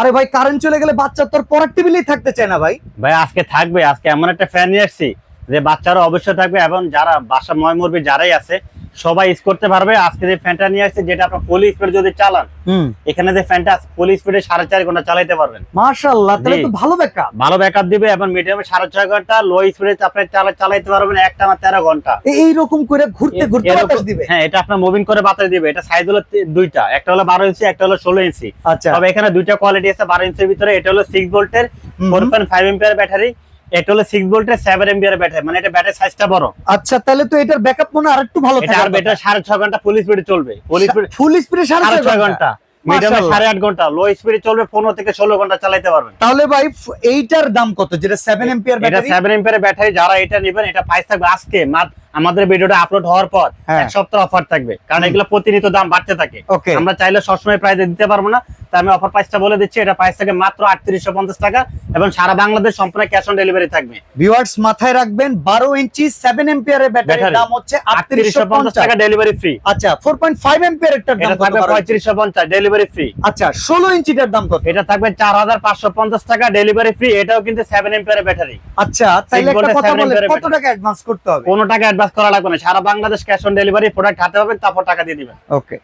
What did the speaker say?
আরে ভাই কারেন্ট চলে গেলে বাচ্চা তোর পড়ার টেবিলেই থাকতে চায় না ভাই। ভাই আজকে থাকবে, আজকে এমন একটা ফ্যান নিয়ে আসছি যে বাচ্চারা অবশ্যই থাকবে, এবং যারা বাসা ময়মুরবি যারাই আছে সবাই ইউজ করতে পারবে। আজকে যে ফ্যানটা নিয়ে আসছে, যেটা আপনার ফুল স্পিড যদি চালান, এখানে যে ফ্যানটা ফুল স্পিডে 4.5 ঘন্টা চালাতে পারবেন। মাশাআল্লাহ, তাহলে তো ভালো ব্যাকআপ। ভালো ব্যাকআপ দিবে, এবং মিডিয়ামে 6.5 ঘন্টা, লো স্পিডে আপনি চালাতে পারবেন একটানা 13 ঘন্টা। এইরকম করে ঘুরতে ঘুরতে বাতাস দিবে। হ্যাঁ, এটা আপনার মুভিং করে বাতাস দিবে। এটা সাইজ হলো দুইটা, একটা হলো 12 ইঞ্চি, একটা হলো 16 ইঞ্চি। আচ্ছা, তবে এখানে দুইটা কোয়ালিটি আছে 12 ইঞ্চির ভিতরে। এটা হলো 6 ভোল্টের 4.5 এম্পিয়ার ব্যাটারি, এটা হলো 6 ভোল্টের 7 এম্পিয়ার ব্যাটারি, মানে এটা ব্যাটারি সাইজটা বড়। আচ্ছা, তাহলে তো এটার ব্যাকআপ মনে হয় আরেকটু ভালো এটা থাকবে। আর ব্যাটারি 6.5 ঘন্টা ফুল স্পিডে চলবে। ফুল স্পিডে 6.5 ঘন্টা, মিডিয়ামে 8.5 ঘন্টা, লো স্পিডে চলবে 15 থেকে 16 ঘন্টা চালাতে পারবেন। তাহলে ভাই এইটার দাম কত, যেটা 7 এম্পিয়ার এটা ব্যাটারি? 7 এম্পিয়ার ব্যাটারি, যারা এটা নেবেন এটা প্রাইস থাকবে আজকে আমাদের ভিডিওটা আপলোড হওয়ার পর এক সপ্তাহ অফার থাকবে, কারণ এগুলো প্রতিনিয়ত দাম বাড়তে থাকে। আমরা চাইলে সবসময় প্রাইস দিতে পারবো না, তাই আমি অফার প্রাইসটা বলে দিচ্ছি। এটা প্রাইস থাকে মাত্র 3850 টাকা, এবং সারা বাংলাদেশ সম্পূর্ণ ক্যাশ অন ডেলিভারি থাকবে। ভিউয়ার্স মাথায় রাখবেন, 12 ইঞ্চি 7 এম্পিয়ারের ব্যাটারির দাম হচ্ছে 3850 টাকা, ডেলিভারি ফ্রি। আচ্ছা, 4.5 এম্পিয়ারের দাম এটা থাকবে 3550, ডেলিভারি ফ্রি। আচ্ছা, 16 ইঞ্চিটার দাম কত? এটা থাকবে 4550 টাকা, ডেলিভারি ফ্রি। এটাও কিন্তু 7 এম্পিয়ারের ব্যাটারি। আচ্ছা, তাইলে একটা কথা বলে, কত টাকা অ্যাডভান্স করতে হবে? কোনো টাকা অ্যাডভান্স করা লাগবে না, সারা Bangladesh cash on delivery. Product হাতে পাবেন, তারপর টাকা দিয়ে দিবেন। ওকে।